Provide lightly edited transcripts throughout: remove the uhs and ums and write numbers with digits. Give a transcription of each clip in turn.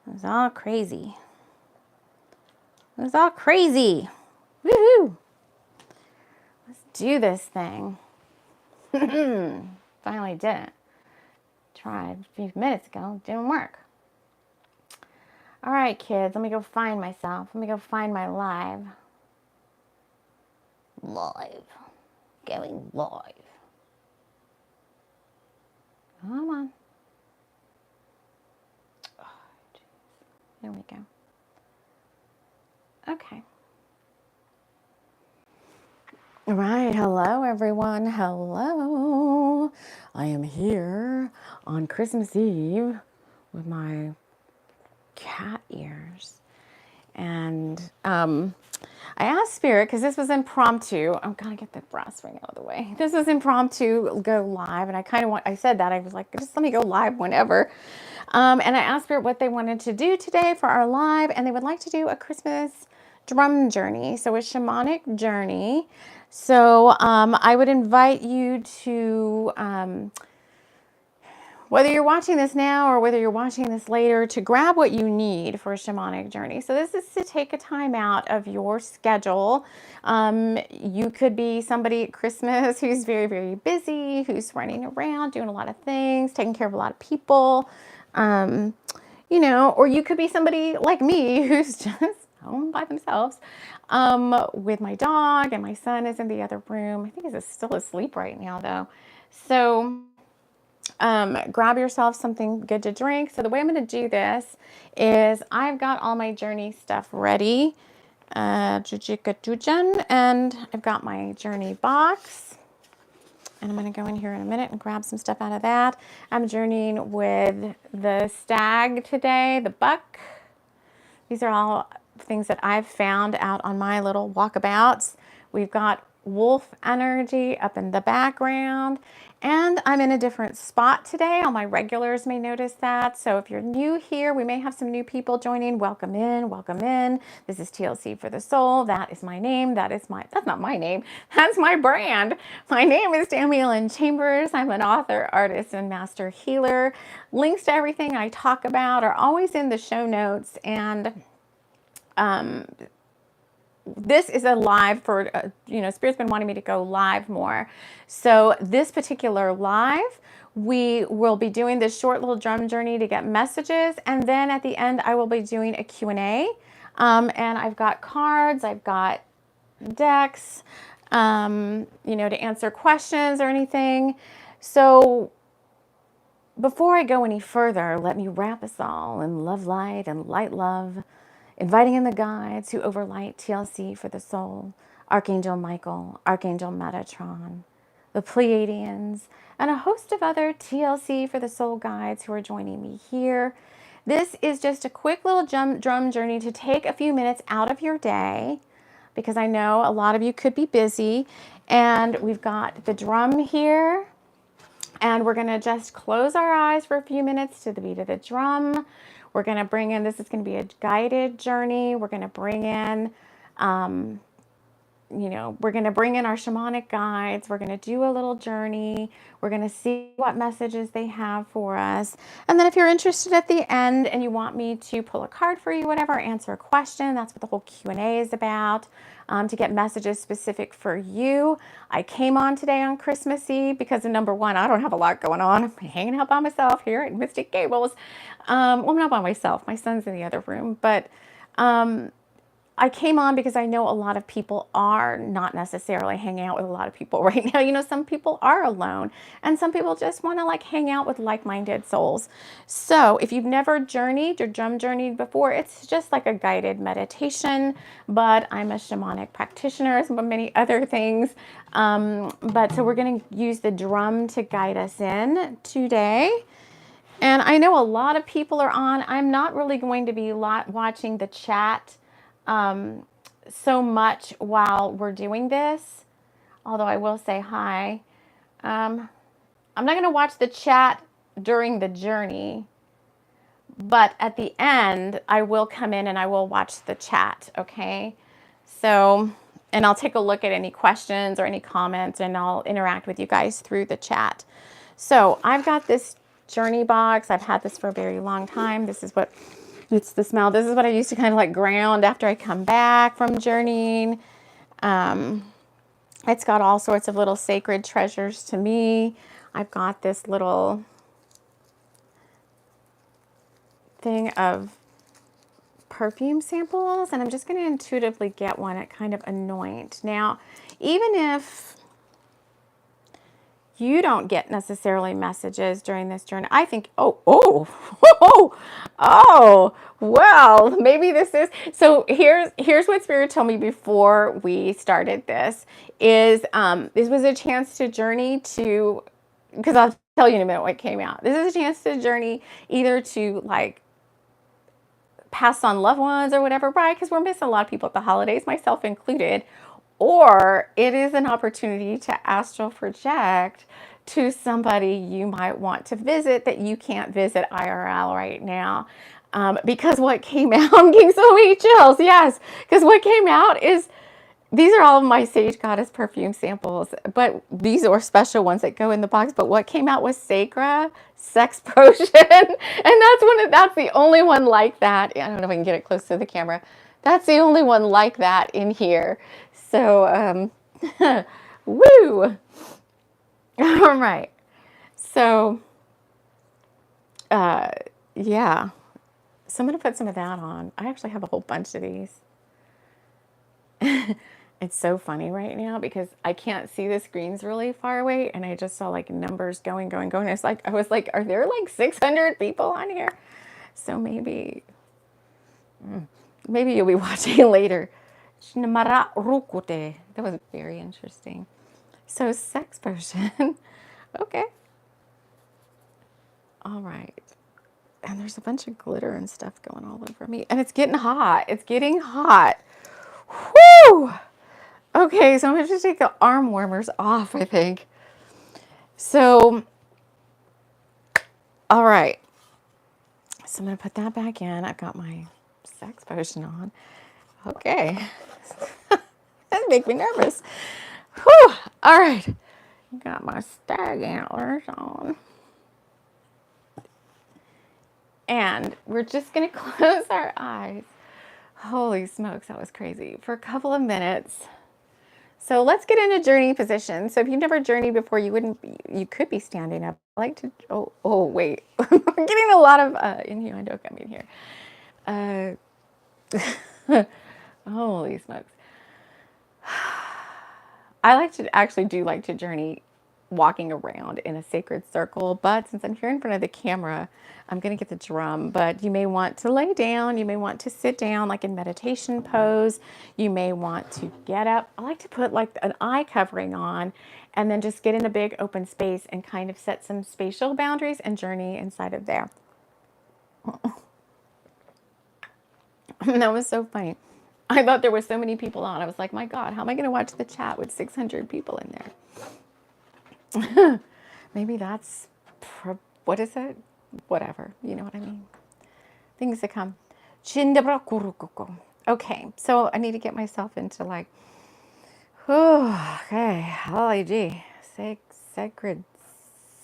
It was all crazy. It was all crazy. Woohoo! Let's do this thing. Finally did it. Tried a few minutes ago. Didn't work. All right, kids. Let me go find myself. Let me go find my live. Live. Going live. Come on. Oh, there we go. Okay. All right. Hello, everyone. Hello. I am here on Christmas Eve with my cat ears. And I asked Spirit, because this was impromptu. I'm going to get the brass ring out of the way. This was impromptu, go live. And I said that. I was like, just let me go live whenever. And I asked Spirit what they wanted to do today for our live. And they would like to do a Christmas drum journey. So a shamanic journey. So I would invite you to, whether you're watching this now or whether you're watching this later, to grab what you need for a shamanic journey. So this is to take a time out of your schedule. You could be somebody at Christmas who's very, very busy, who's running around, doing a lot of things, taking care of a lot of people. You know, or you could be somebody like me who's just home by themselves with my dog, and my son is in the other room. I think he's still asleep right now, though. So grab yourself something good to drink. So the way I'm going to do this is I've got all my journey stuff ready. And I've got my journey box. And I'm going to go in here in a minute and grab some stuff out of that. I'm journeying with the stag today, the buck. These are all things that I've found out on my little walkabouts. We've got wolf energy up in the background. And I'm in a different spot today. All my regulars may notice that. So if you're new here, we may have some new people joining. Welcome in, welcome in. This is TLC for the Soul. That is my name. That's not my name. That's my brand. My name is TAMI Chambers. I'm an author, artist, and master healer. Links to everything I talk about are always in the show notes. And this is a live for, Spirit's been wanting me to go live more. So this particular live, we will be doing this short little drum journey to get messages. And then at the end, I will be doing a Q&A. And I've got cards, I've got decks, to answer questions or anything. So before I go any further, let me wrap us all in love, light, and light love. Inviting in the guides who overlight TLC for the soul, Archangel Michael, Archangel Metatron, the Pleiadians, and a host of other TLC for the soul guides who are joining me here. This is just a quick little drum journey to take a few minutes out of your day, because I know a lot of you could be busy. And we've got the drum here, and we're going to just close our eyes for a few minutes to the beat of the drum. We're going to bring in, this is going to be a guided journey. We're going to bring in, we're going to bring in our shamanic guides. We're going to do a little journey. We're going to see what messages they have for us. And then if you're interested at the end and you want me to pull a card for you, whatever, answer a question, that's what the whole Q&A is about, to get messages specific for you. I came on today on Christmas Eve because, number one, I don't have a lot going on. I'm hanging out by myself here at Mystic Gables. Well, I'm not by myself. My son's in the other room. But I came on because I know a lot of people are not necessarily hanging out with a lot of people right now. Some people are alone, and some people just want to hang out with like-minded souls. So if you've never journeyed or drum journeyed before, it's just like a guided meditation, but I'm a shamanic practitioner, as many other things. But so we're going to use the drum to guide us in today. And I know a lot of people are on. I'm not really going to be watching the chat so much while we're doing this, although I will say hi. I'm not going to watch the chat during the journey, but at the end, I will come in and I will watch the chat, okay? So, and I'll take a look at any questions or any comments, and I'll interact with you guys through the chat. So I've got this journey box. I've had this for a very long time. This is what It's the smell. This is what I used to kind of like ground after I come back from journeying. It's got all sorts of little sacred treasures to me. I've got this little thing of perfume samples, and I'm just going to intuitively get one at kind of anoint. Now, even if you don't get necessarily messages during this journey, I think, well, maybe this is, so here's what Spirit told me before we started this, is this was a chance to journey to, because I'll tell you in a minute what came out. This is a chance to journey either to like pass on loved ones or whatever, right? Because we're missing a lot of people at the holidays, myself included. Or it is an opportunity to astral project to somebody you might want to visit that you can't visit IRL right now. Because what came out, I'm getting so many chills, yes. Because what came out is, these are all of my Sage Goddess perfume samples, but these are special ones that go in the box. But what came out was Sacra Sex Potion, and that's the only one like that. I don't know if I can get it close to the camera. That's the only one like that in here. So, woo! All right. So, yeah. So I'm going to put some of that on. I actually have a whole bunch of these. It's so funny right now because I can't see the screens really far away, and I just saw like numbers going. It's like, I was like, are there like 600 people on here? So maybe you'll be watching later. That was very interesting. So sex potion. Okay. All right. And there's a bunch of glitter and stuff going all over me. And it's getting hot. It's getting hot. Whew. Okay, so I'm going to just take the arm warmers off, I think. So, all right. So I'm going to put that back in. I've got my sex potion on. Okay. That makes me nervous. Whew. All right. Got my stag antlers on. And we're just going to close our eyes. Holy smokes, that was crazy. For a couple of minutes. So let's get into journey position. So if you've never journeyed before, you could be standing up. I like to, oh, wait. I'm getting a lot of innuendo coming here. Holy smokes. I actually like to journey walking around in a sacred circle, but since I'm here in front of the camera, I'm going to get the drum. But you may want to lay down, you may want to sit down like in meditation pose, you may want to get up. I like to put like an eye covering on and then just get in a big open space and kind of set some spatial boundaries and journey inside of there. That was so funny. I thought there were so many people on. I was like, my God, how am I going to watch the chat with 600 people in there? Maybe that's, what is it? Whatever, you know what I mean? Things that come. Okay, so I need to get myself into like, okay, holy gee, sacred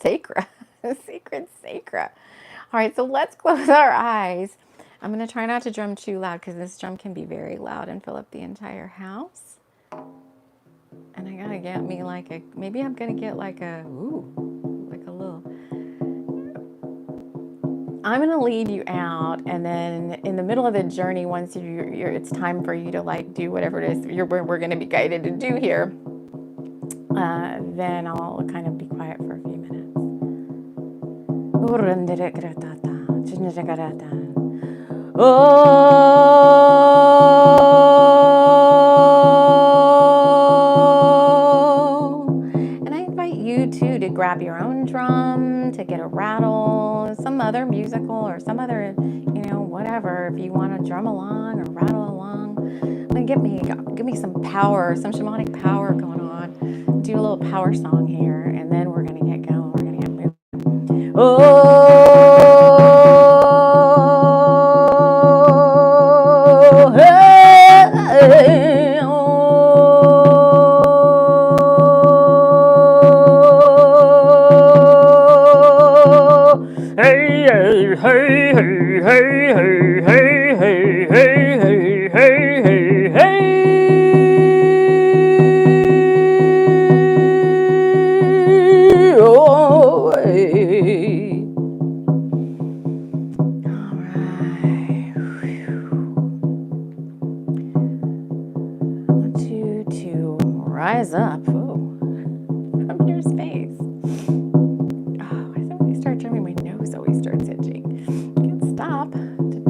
sacra. All right, so let's close our eyes. I'm going to try not to drum too loud because this drum can be very loud and fill up the entire house. And I gotta get me like a, maybe I'm gonna get like a, like a little, I'm gonna lead you out, and then in the middle of the journey, once it's time for you to like do whatever it is we're gonna be guided to do here, then I'll kind of be quiet for a few minutes. And I invite you too to grab your own drum, to get a rattle, some other musical or some other, whatever. If you want to drum along or rattle along, then give me some power, some shamanic power going on. Do a little power song here, and then we're gonna get going. We're gonna get moving. Hey, hey, hey, hey, hey, hey. hey, hey, hey, hey, hey, hey, hey, oh, hey. All right. I want you to rise up from your space. Oh, I think when I start drumming, my nose always starts itching. I can't stop to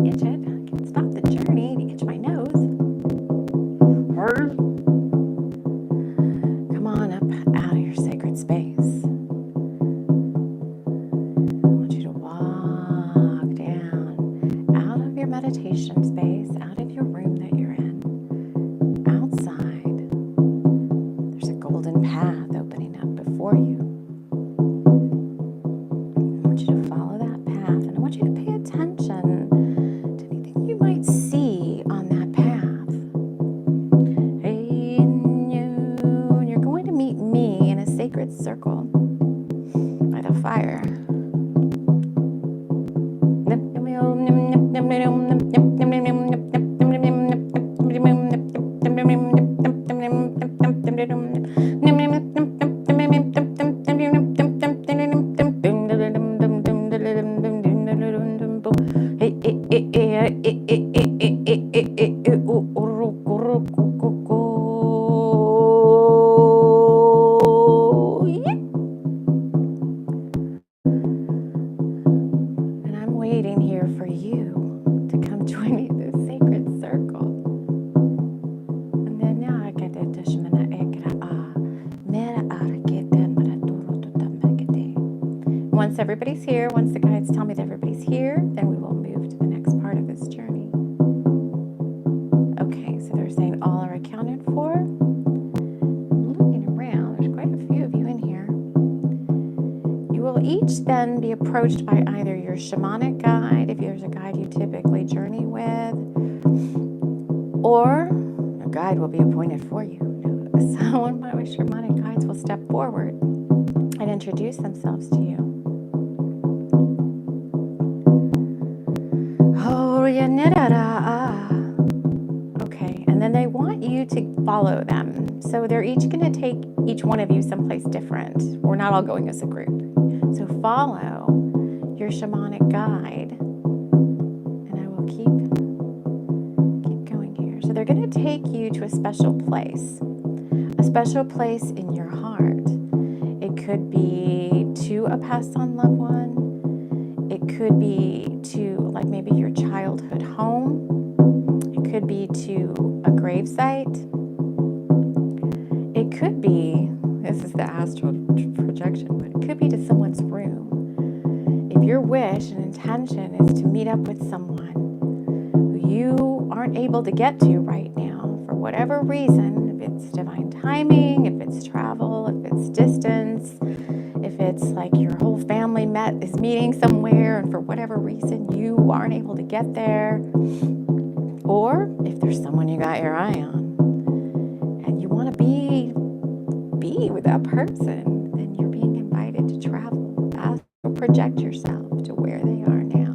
itch it. I can't stop the journey to itch my nose. Come on up out of your sacred space. I want you to walk down out of your meditation space, out of your room that you're in, outside. There's a golden path opening up before you. I want you to follow that path, and I want you to pay attention to anything you might see on that path. Hey, and you're going to meet me in a sacred circle by the fire. And I'm waiting here for you to come join me in this sacred circle. And then now I get it. Once everybody's here, once the guides tell me that everybody's here, then we will move to the next part of this journey. Okay, so they're saying all are accounted for. I'm looking around, there's quite a few of you in here. You will each then be approached by either your shamanic guide, if there's a guide you typically journey with, or a guide will be appointed for you. So one of my shamanic guides will step forward and introduce themselves to you. Okay, and then they want you to follow them. So they're each going to take each one of you someplace different. We're not all going as a group. So follow your shamanic guide, and I will keep going here. So they're going to take you to a special place in your heart. It could be to a passed on loved one. It could be to like maybe your childhood home. It could be to a gravesite. It could be, this is the astral projection, but it could be to someone's room. If your wish and intention is to meet up with someone who you aren't able to get to right now for whatever reason, if it's divine timing, if it's travel, if it's distance, if it's like your whole family is meeting somewhere and for whatever reason you aren't able to get there, or if there's someone you got your eye on and you want to be with that person, then you're being invited to travel. Project yourself to where they are now.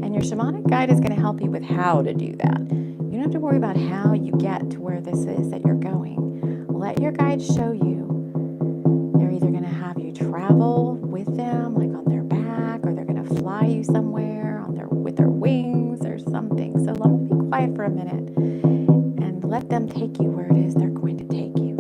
And your shamanic guide is going to help you with how to do that. You don't have to worry about how you get to where this is that you're going. Let your guide show you. They're either going to have you travel with them, like on their back, or they're going to fly you somewhere with their wings or something. So let me be quiet for a minute and let them take you where it is they're going to take you.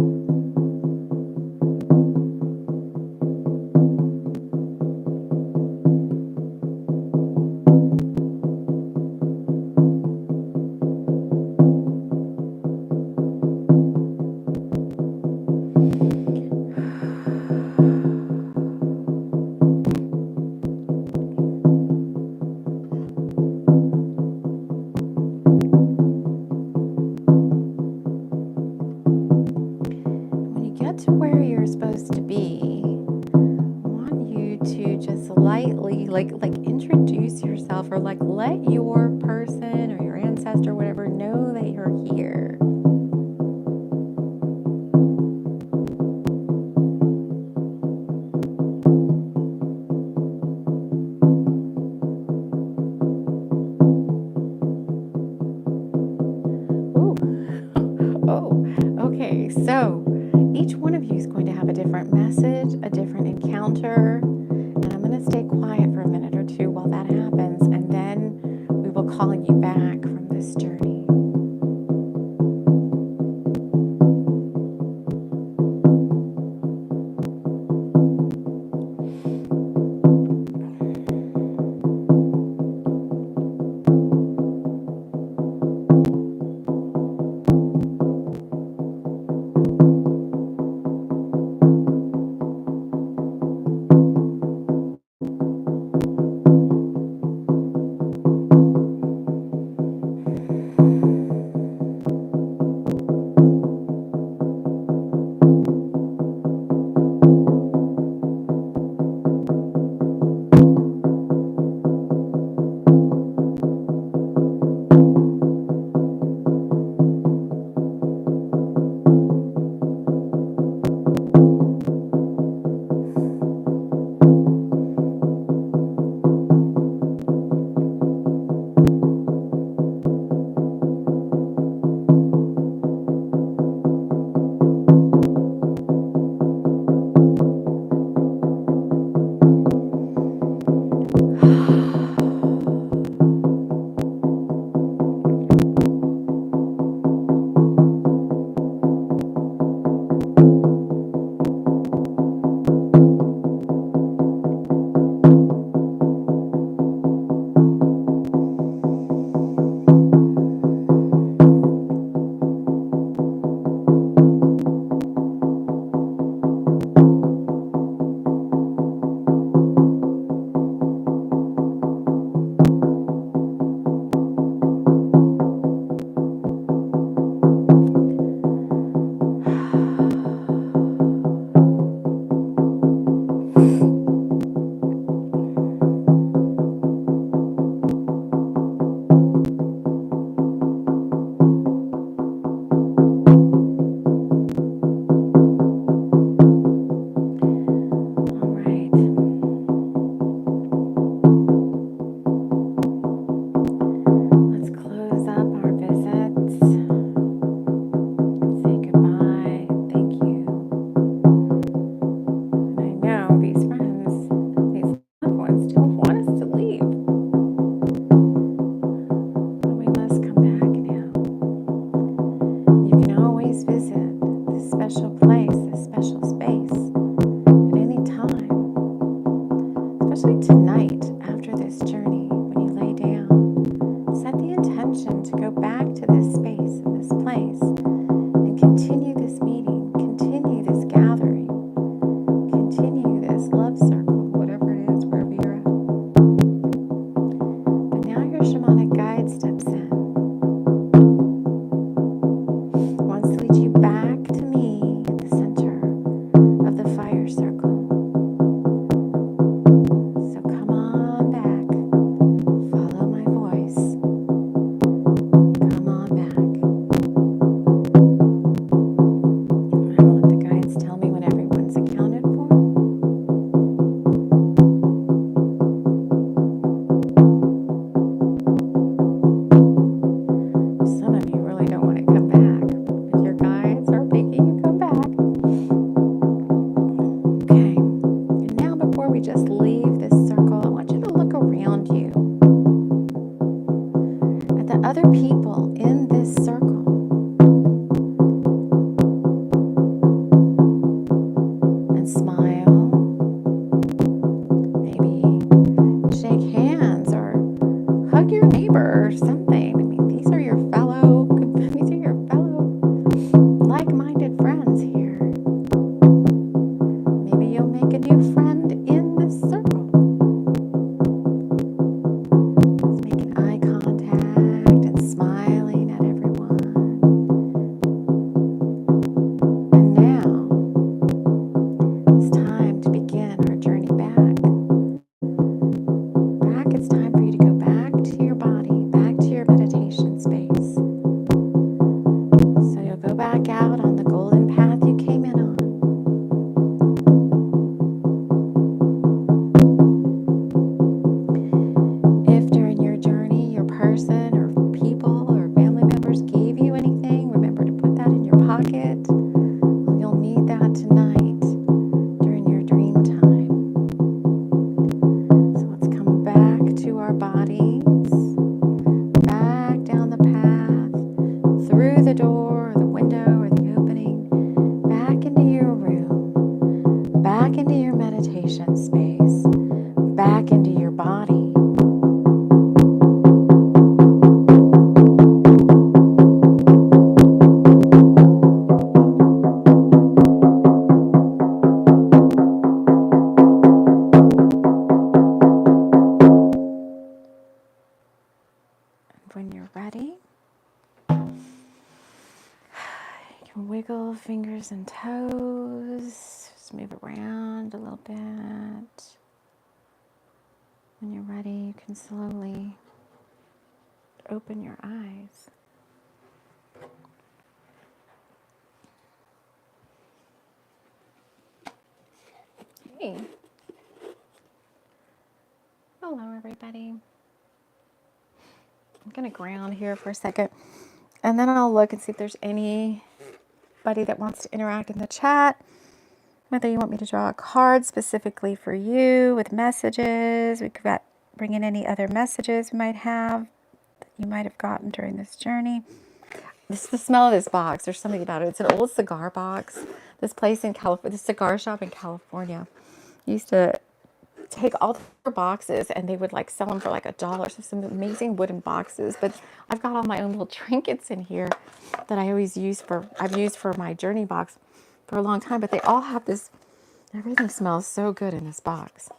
To where you're supposed to be, I want you to just lightly like introduce yourself, or like let your person or your ancestor, whatever, know that you're here. Oh, okay. So each one of you is going to have a different message, a different encounter. And I'm going to stay quiet for a minute or two while that happens. And then we will call you back from this journey. It's time for you to go back to your body, back to your meditation. the door or the window or the opening, back into your room, back into your meditation space, back into your body. When you're ready, you can wiggle fingers and toes, just move around a little bit. When you're ready, you can slowly open your eyes. Hey. Hello, everybody. I'm going to ground here for a second, and then I'll look and see if there's anybody that wants to interact in the chat. Whether you want me to draw a card specifically for you with messages, we could bring in any other messages we might have that you might have gotten during this journey. This is the smell of this box. There's something about it. It's an old cigar box. This place in California, this cigar shop in California, used to take all the boxes and they would like sell them for like $1. So some amazing wooden boxes. But I've got all my own little trinkets in here that I always use I've used for my journey box for a long time. But they all have this, everything smells so good in this box.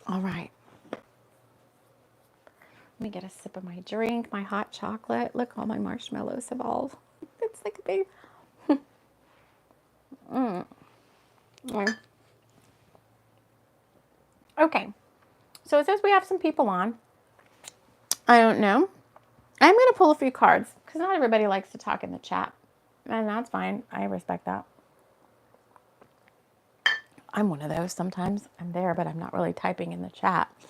All right. Let me get a sip of my drink, my hot chocolate. Look, all my marshmallows have all, it's like a big, Okay, so it says we have some people on. I don't know. I'm going to pull a few cards because not everybody likes to talk in the chat. And that's fine. I respect that. I'm one of those. Sometimes I'm there, but I'm not really typing in the chat. So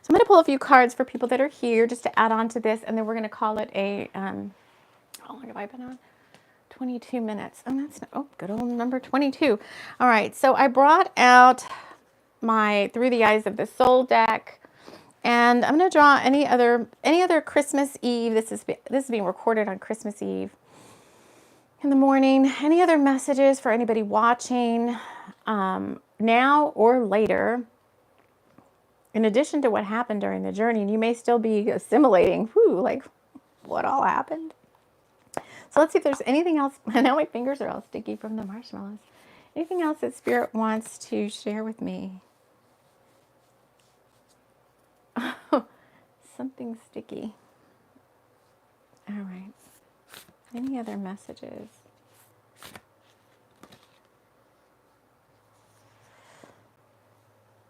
I'm going to pull a few cards for people that are here just to add on to this. And then we're going to call it a, how long have I been on? 22 minutes. Oh, good old number 22. All right. So I brought out my Through the Eyes of the Soul deck, and I'm going to draw any other Christmas Eve. This is being recorded on Christmas Eve in the morning. Any other messages for anybody watching now or later, in addition to what happened during the journey? And you may still be assimilating, like what all happened. So let's see if there's anything else. Now my fingers are all sticky from the marshmallows. Anything else that Spirit wants to share with me? Something sticky. All right. Any other messages?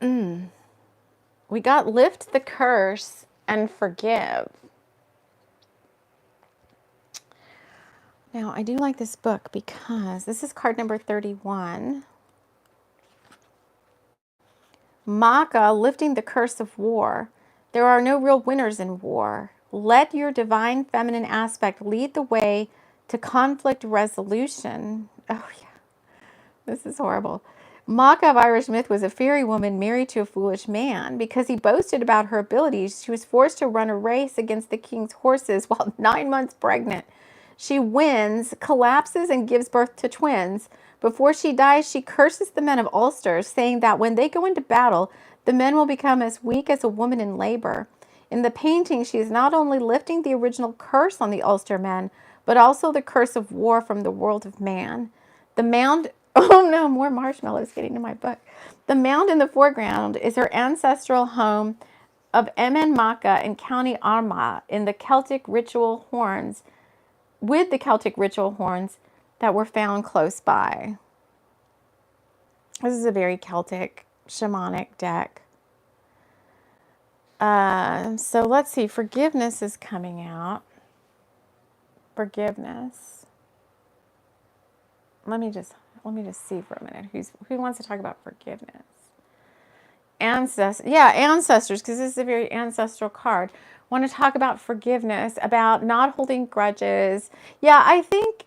We got lift the curse and forgive. Now, I do like this book because this is card number 31. Maka, lifting the curse of war. There are no real winners in war. Let your divine feminine aspect lead the way to conflict resolution. Oh, yeah. This is horrible. Maka of Irish myth was a fairy woman married to a foolish man. Because he boasted about her abilities, she was forced to run a race against the king's horses while 9 months pregnant. She wins, collapses, and gives birth to twins. Before she dies, she curses the men of Ulster, saying that when they go into battle, the men will become as weak as a woman in labor. In the painting, she is not only lifting the original curse on the Ulster men, but also the curse of war from the world of man. The mound, oh no, more marshmallows getting to my book. The mound in the foreground is her ancestral home of Emen Maka in County Armagh in the Celtic ritual horns, with the Celtic ritual horns that were found close by. This is a very Celtic shamanic deck. So let's see. Forgiveness is coming out. Forgiveness. Let me just see for a minute. Who wants to talk about forgiveness? Ancestors, because this is a very ancestral card. Want to talk about forgiveness, about not holding grudges. Yeah, I think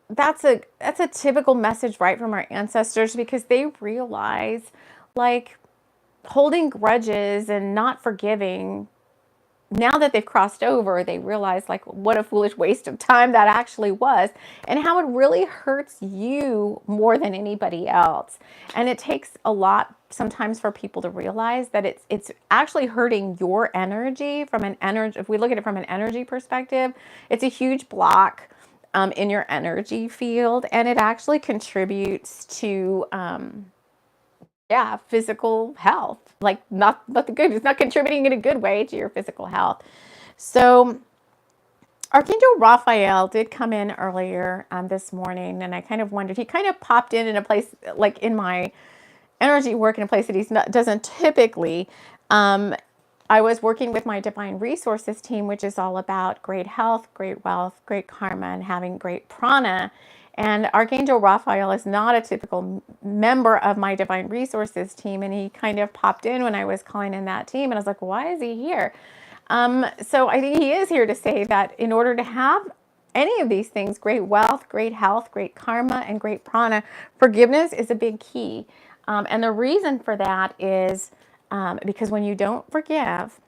that's a typical message, right, from our ancestors, because they realize, like, holding grudges and not forgiving now that they've crossed over, they realize like what a foolish waste of time that actually was, and how it really hurts you more than anybody else. And it takes a lot sometimes for people to realize that it's actually hurting your energy from an energy. If we look at it from an energy perspective, it's a huge block in your energy field, and it actually contributes to yeah, physical health. Like not the good. It's not contributing in a good way to your physical health. So Archangel Raphael did come in earlier this morning, and I kind of wondered. He kind of popped in a place like in my energy work in a place that doesn't typically. I was working with my Divine Resources team, which is all about great health, great wealth, great karma, and having great prana. And Archangel Raphael is not a typical member of my Divine Resources team, and he kind of popped in when I was calling in that team, and I was like, why is he here? So I think he is here to say that in order to have any of these things, great wealth, great health, great karma, and great prana, forgiveness is a big key. And the reason for that is because when you don't forgive,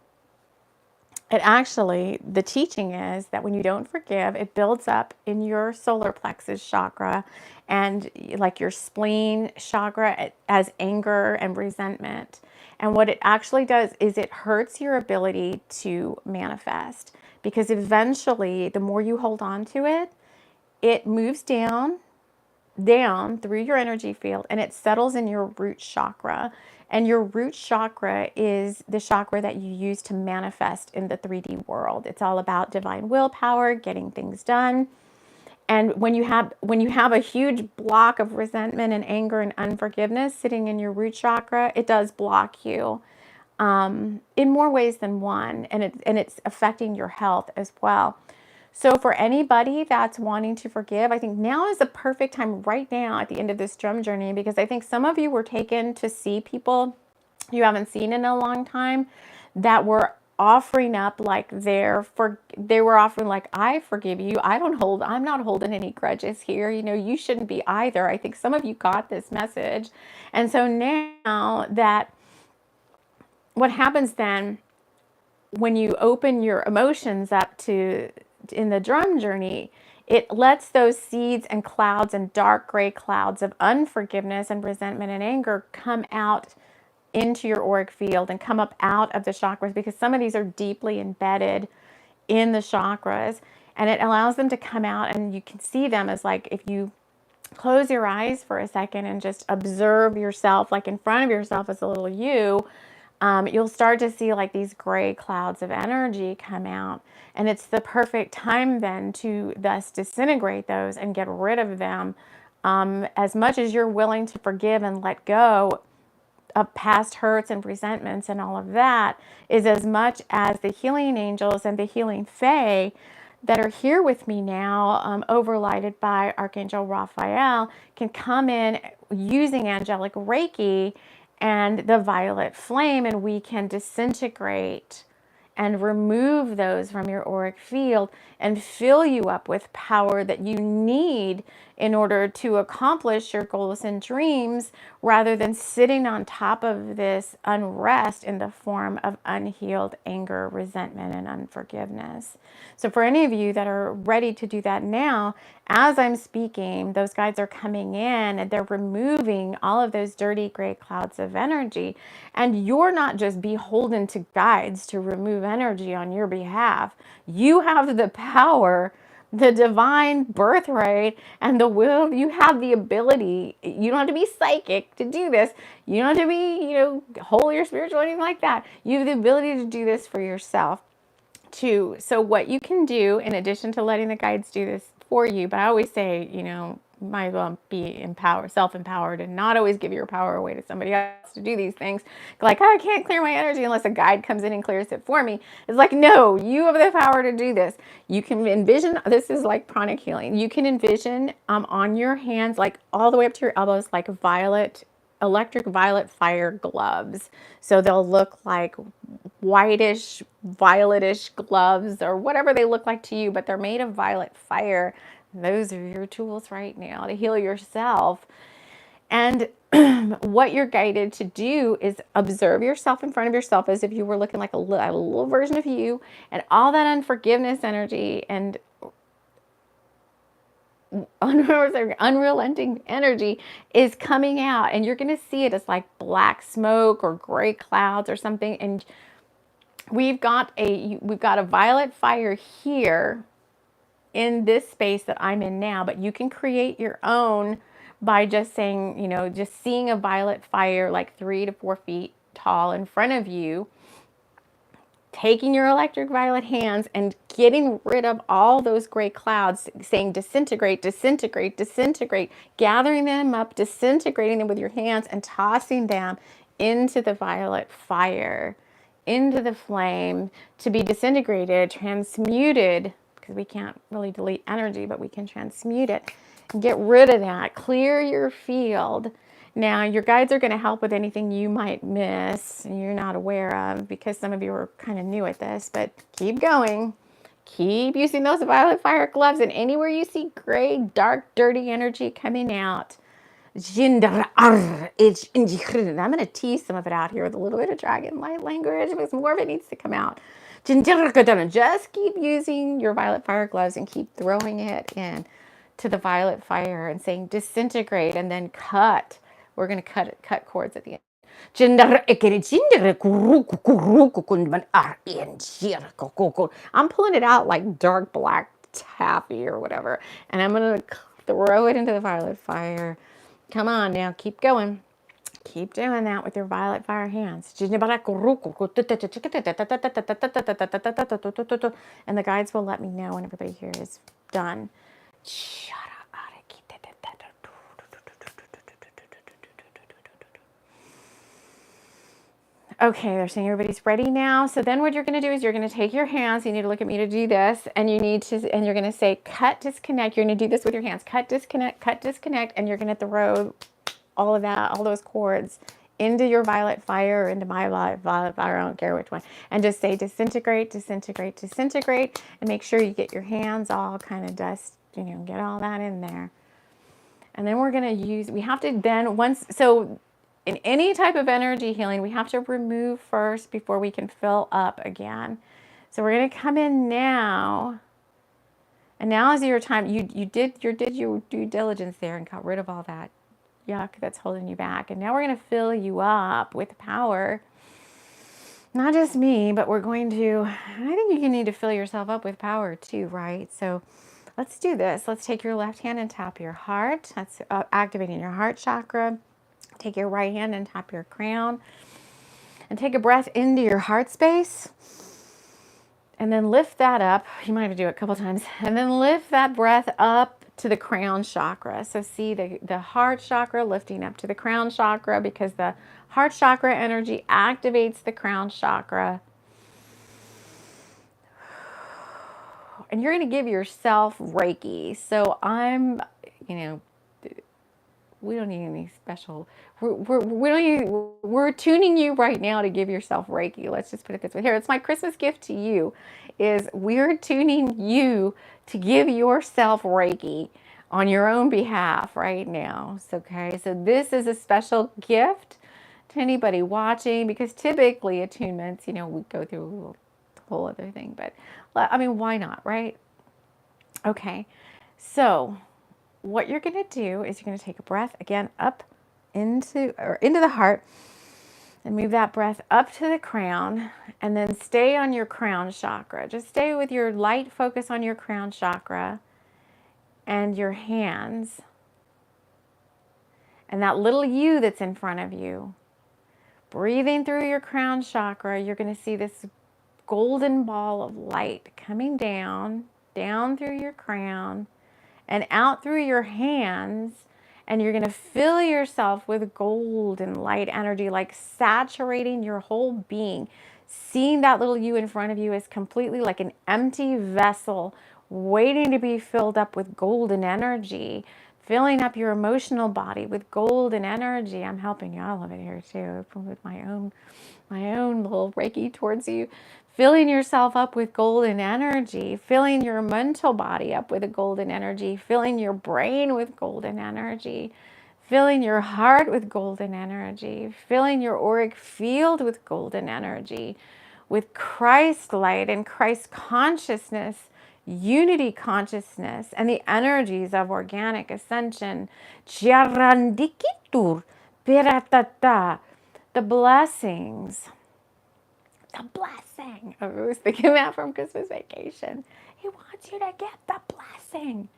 it actually, the teaching is that when you don't forgive, it builds up in your solar plexus chakra and like your spleen chakra as anger and resentment. And what it actually does is it hurts your ability to manifest, because eventually the more you hold on to it, it moves down through your energy field and it settles in your root chakra. And your root chakra is the chakra that you use to manifest in the 3D world. It's all about divine willpower, getting things done. And when you have a huge block of resentment and anger and unforgiveness sitting in your root chakra, it does block you in more ways than one, and it's affecting your health as well. So for anybody that's wanting to forgive, I think now is the perfect time right now at the end of this drum journey, because I think some of you were taken to see people you haven't seen in a long time that were offering up like they were offering like, I forgive you. I'm not holding any grudges here. You know, you shouldn't be either. I think some of you got this message. And so now that what happens then when you open your emotions up to in the drum journey, it lets those seeds and clouds and dark gray clouds of unforgiveness and resentment and anger come out into your auric field and come up out of the chakras, because some of these are deeply embedded in the chakras, and it allows them to come out, and you can see them as like if you close your eyes for a second and just observe yourself like in front of yourself as a little you, you'll start to see like these gray clouds of energy come out. And it's the perfect time then to thus disintegrate those and get rid of them. As much as you're willing to forgive and let go of past hurts and resentments and all of that, is as much as the healing angels and the healing fae that are here with me now, overlighted by Archangel Raphael, can come in using angelic Reiki and the violet flame, and we can disintegrate and remove those from your auric field and fill you up with power that you need in order to accomplish your goals and dreams, rather than sitting on top of this unrest in the form of unhealed anger, resentment, and unforgiveness. So for any of you that are ready to do that now, as I'm speaking, those guides are coming in and they're removing all of those dirty gray clouds of energy. And you're not just beholden to guides to remove energy on your behalf. You have the power, the divine birthright, and the will. You have the ability. You don't have to be psychic to do this. You don't have to be, holy or spiritual or anything like that. You have the ability to do this for yourself too. So what you can do, in addition to letting the guides do this for you, but I always say, might as well be empowered, self-empowered, and not always give your power away to somebody else to do these things. Like, I can't clear my energy unless a guide comes in and clears it for me. It's like, no, you have the power to do this. You can envision, this is like pranic healing. You can envision on your hands, like all the way up to your elbows, like electric violet fire gloves. So they'll look like whitish, violetish gloves or whatever they look like to you, but they're made of violet fire. Those are your tools right now to heal yourself. And what you're guided to do is observe yourself in front of yourself as if you were looking like a little version of you, and all that unforgiveness energy and unrelenting energy is coming out, and you're going to see it as like black smoke or gray clouds or something. And we've got a violet fire here in this space that I'm in now, but you can create your own by just saying, just seeing a violet fire like 3 to 4 feet tall in front of you, taking your electric violet hands and getting rid of all those gray clouds, saying disintegrate, disintegrate, disintegrate, gathering them up, disintegrating them with your hands and tossing them into the violet fire, into the flame, to be disintegrated, transmuted, because we can't really delete energy, but we can transmute it. Get rid of that. Clear your field. Now, your guides are going to help with anything you might miss and you're not aware of, because some of you are kind of new at this, but keep going. Keep using those violet fire gloves, and anywhere you see gray, dark, dirty energy coming out, I'm going to tease some of it out here with a little bit of dragon light language because more of it needs to come out. Just keep using your violet fire gloves and keep throwing it in to the violet fire and saying disintegrate, and then cut. We're going to cut cords at the end. I'm pulling it out like dark black taffy or whatever, and I'm going to throw it into the violet fire. Come on now, keep going. Keep doing that with your violet fire hands. And the guides will let me know when everybody here is done. Okay, they're saying everybody's ready now. So then what you're going to do is you're going to take your hands. You need to look at me to do this. And you're going to say, cut, disconnect. You're going to do this with your hands. Cut, disconnect, and you're going to throw all of that, all those cords into your violet fire or into my violet fire, I don't care which one. And just say disintegrate, disintegrate, disintegrate. And make sure you get your hands all kind of dust, get all that in there. And then we're going to we have to then, so in any type of energy healing, we have to remove first before we can fill up again. So we're going to come in now. And now is your time. You did your due diligence there and got rid of all that yuck that's holding you back. And now we're going to fill you up with power. Not just me, but we're going to, I think you need to fill yourself up with power too, right? So let's do this. Let's take your left hand and tap your heart. That's activating your heart chakra. Take your right hand and tap your crown. And take a breath into your heart space. And then lift that up. You might have to do it a couple times. And then lift that breath up to the crown chakra. So see the heart chakra lifting up to the crown chakra, because the heart chakra energy activates the crown chakra. And you're going to give yourself Reiki. So we don't need any special, we're tuning you right now to give yourself Reiki. Let's just put it this way. Here, it's my Christmas gift to you, is we're tuning you to give yourself Reiki on your own behalf right now. Okay, so this is a special gift to anybody watching, because typically attunements, we go through a whole other thing, but I mean, why not, right? Okay, so what you're going to do is you're going to take a breath again up into the heart, and move that breath up to the crown, and then stay on your crown chakra. Just stay with your light focus on your crown chakra and your hands and that little you that's in front of you. Breathing through your crown chakra, you're going to see this golden ball of light coming down through your crown and out through your hands, and you're going to fill yourself with golden light energy, like saturating your whole being. Seeing that little you in front of you is completely like an empty vessel waiting to be filled up with golden energy, filling up your emotional body with golden energy. I'm helping you all of it here too, with my own little Reiki towards you. Filling yourself up with golden energy, filling your mental body up with a golden energy, filling your brain with golden energy, filling your heart with golden energy, filling your auric field with golden energy, with Christ light and Christ consciousness, unity consciousness, and the energies of organic ascension. Chiarandikitur, piratata, the blessings. The blessing. I was thinking that from Christmas Vacation. He wants you to get the blessing.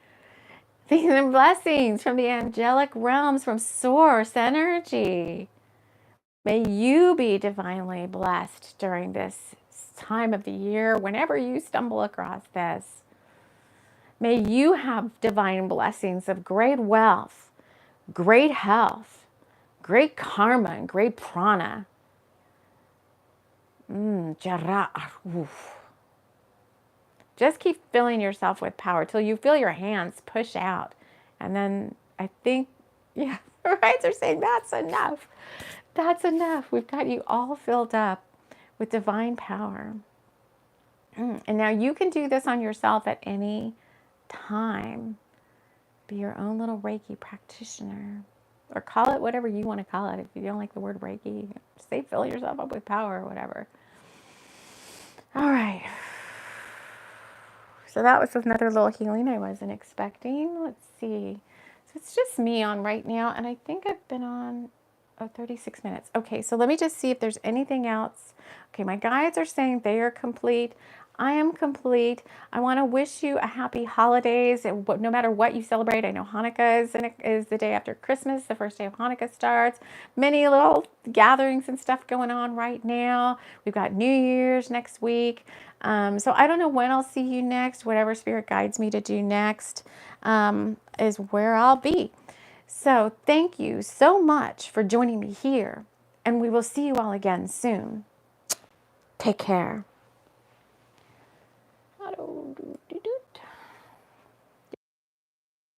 These are blessings from the angelic realms, from source energy. May you be divinely blessed during this time of the year, whenever you stumble across this. May you have divine blessings of great wealth, great health, great karma, and great prana. Just keep filling yourself with power till you feel your hands push out. And then I think, yeah, the rights are saying that's enough. That's enough. We've got you all filled up with divine power. And now you can do this on yourself at any time. Be your own little Reiki practitioner. Or call it whatever you want to call it. If you don't like the word Reiki, say fill yourself up with power or whatever. All right. So that was another little healing I wasn't expecting. Let's see. So it's just me on right now, and I think I've been on 36 minutes. Okay, so let me just see if there's anything else. Okay, my guides are saying they are complete. I am complete. I want to wish you a happy holidays, no matter what you celebrate. I know Hanukkah is the day after Christmas. The first day of Hanukkah starts. Many little gatherings and stuff going on right now. We've got New Year's next week. So I don't know when I'll see you next. Whatever Spirit guides me to do next is where I'll be. So thank you so much for joining me here, and we will see you all again soon. Take care.